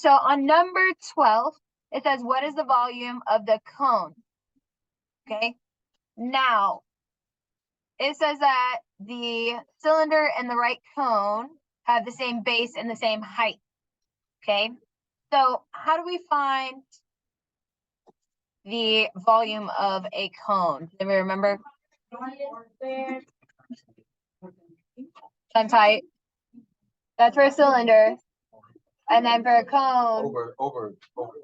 So on number 12, it says, what is the volume of the cone? Okay. Now, it says that the cylinder and the right cone have the same base and the same height. Okay. So how do we find the volume of a cone? Do we remember? Times height. That's for a cylinder. And then for a cone, over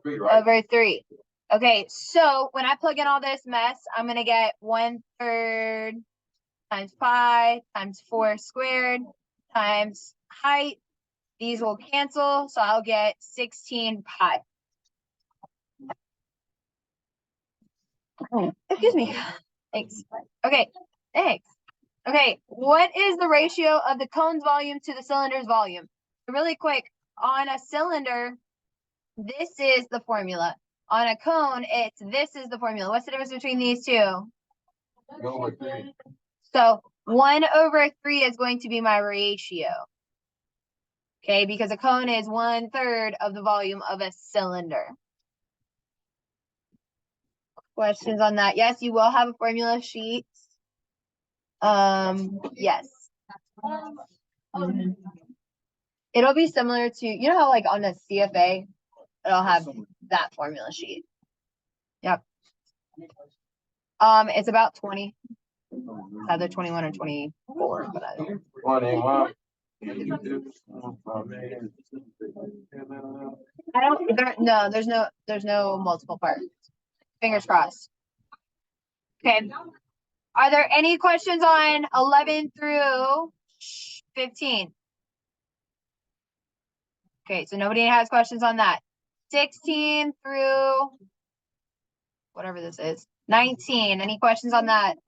3, right? Over 3. Okay, so when I plug in all this mess, I'm going to get 1/3 times pi times 4 squared times height. These will cancel, so I'll get 16 pi. Oh, excuse me. Thanks. Okay, thanks. Okay, what is the ratio of the cone's volume to the cylinder's volume? Really quick, on a cylinder, this is the formula. On a cone, this is the formula. What's the difference between these two? 1/3. So 1/3 is going to be my ratio. Okay, because a cone is 1/3 of the volume of a cylinder. Questions on that? Yes, you will have a formula sheet. Yes. It'll be similar to, you know how like on a CFA, it'll have that formula sheet. Yep. It's about 20. Either 21 or 24. But I don't no, there's no multiple parts. Fingers crossed. Okay. Are there any questions on 11 through 15? Okay, so nobody has questions on that. 16 through whatever this is. 19. Any questions on that?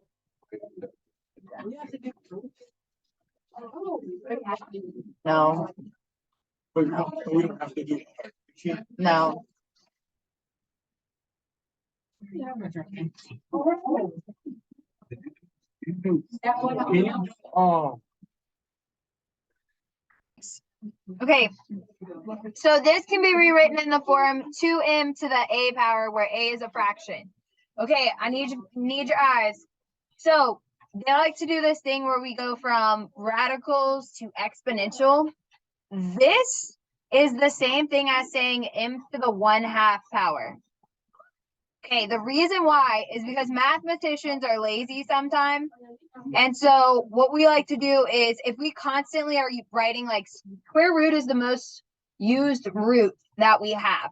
No. We don't have to do it. No. Okay, so this can be rewritten in the form 2m to the a power, where a is a fraction. Okay, I need your eyes. So they like to do this thing where we go from radicals to exponential. This is the same thing as saying m to the 1/2 power. Okay, the reason why is because mathematicians are lazy sometimes. And so what we like to do is, if we constantly are writing, like, square root is the most used root that we have.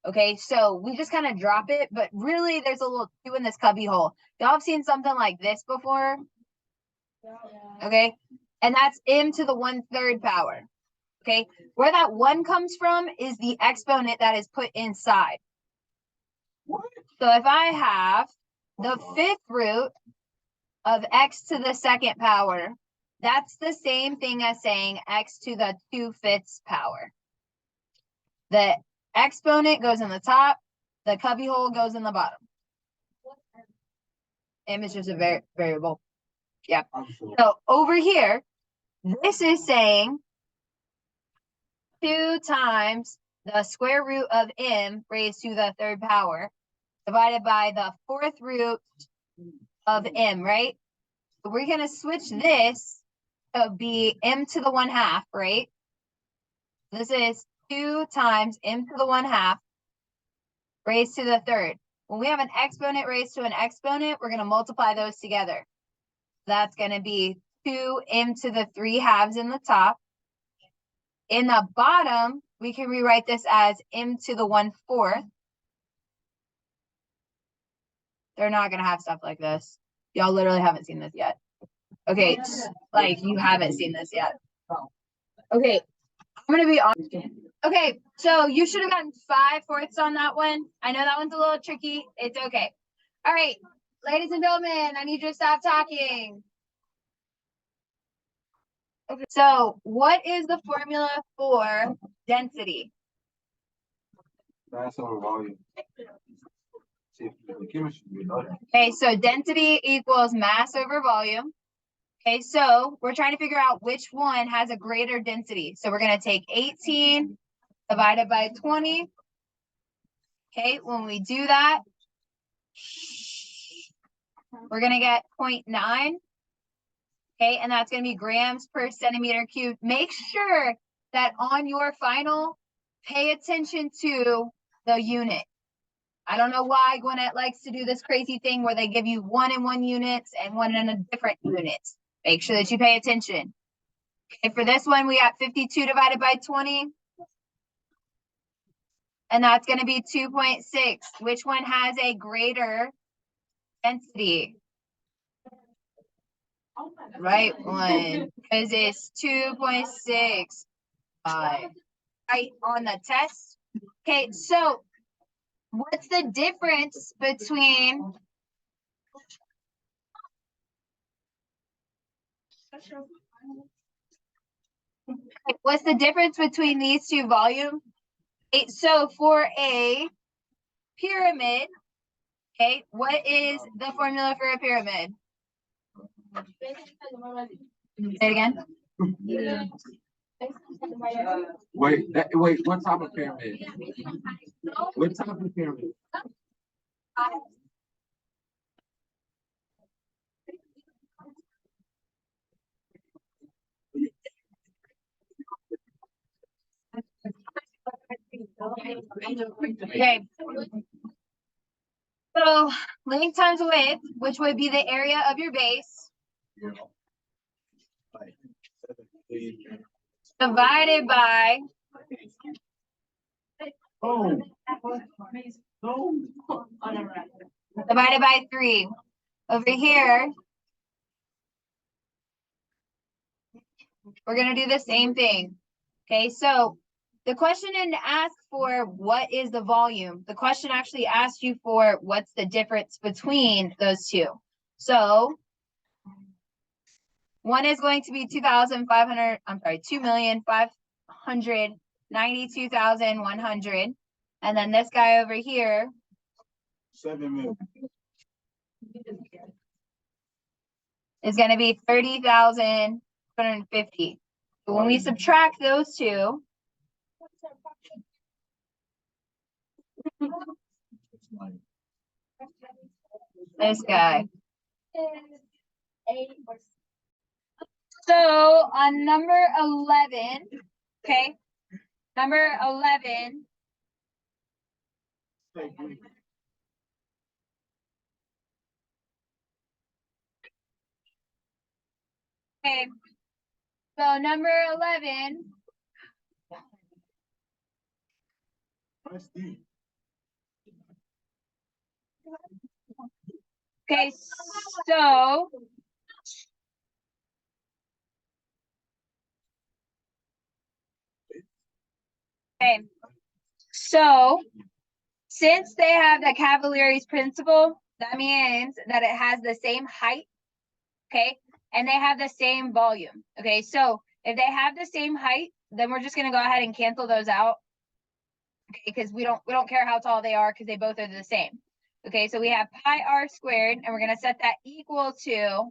Okay, so we just kind of drop it, but really there's a little 2 in this cubby hole. Y'all have seen something like this before? Okay, and that's m to the 1/3 power. Okay, where that 1 comes from is the exponent that is put inside. So if I have the 5th root of x to the 2nd power, that's the same thing as saying x to the 2/5 power. The exponent goes in the top, the cubby hole goes in the bottom. M is just a variable. Yeah. So over here, this is saying 2 times the square root of m raised to the 3rd power divided by the 4th root of m, right? So we're going to switch this to be m to the 1/2, right? This is 2 times m to the 1/2 raised to the 3rd. When we have an exponent raised to an exponent, we're going to multiply those together. That's going to be 2m to the 3/2 in the top. In the bottom, we can rewrite this as m to the 1/4. They're not going to have stuff like this. Y'all literally haven't seen this yet. Okay, like you haven't seen this yet. Okay, I'm going to be honest. Okay, so you should have gotten 5/4 on that one. I know that one's a little tricky. It's okay. All right, ladies and gentlemen, I need you to stop talking. Okay, so what is the formula for density? Mass over volume. Okay, so density equals mass over volume. Okay, so we're trying to figure out which one has a greater density. So we're going to take 18 divided by 20. Okay, when we do that, we're gonna get 0.9. Okay, and that's gonna be grams per centimeter cubed. Make sure that on your final, pay attention to the unit. I don't know why Gwinnett likes to do this crazy thing where they give you 1 in 1 units and 1 in a different units. Make sure that you pay attention. Okay, for this one, we got 52 divided by 20. And that's going to be 2.6. Which one has a greater density? Right one, because it's 2.6 right on the test. Okay, so what's the difference between these two volumes? Okay, so for a pyramid, okay, what is the formula for a pyramid? Say it again. Wait, what type of pyramid? What type of pyramid? Okay. So length times width, which would be the area of your base, divided by divided by 3. Over here, we're going to do the same thing. Okay, so the question didn't ask for what is the volume. The question actually asked you for what's the difference between those two. So one is going to be 2,592,100. And then this guy over here, 7 million. is going to be 30,250. So when we subtract those two, this guy. So on number 11, okay, number 11, okay, so number 11, okay, so okay, so since they have the Cavaliere's principle, that means that it has the same height, okay, and they have the same volume. Okay, so if they have the same height, then we're just gonna go ahead and cancel those out. Okay, because we don't care how tall they are because they both are the same. Okay, so we have pi r squared, and we're gonna set that equal to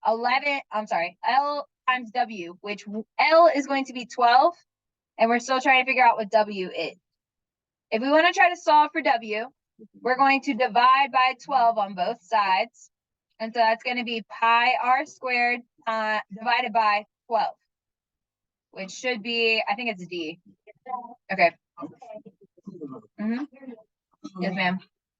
11. I'm sorry, L times W, which L is going to be 12, and we're still trying to figure out what W is. If we want to try to solve for W, we're going to divide by 12 on both sides. And so that's going to be pi r squared divided by 12, which should be, I think it's D. Okay. Yes, ma'am.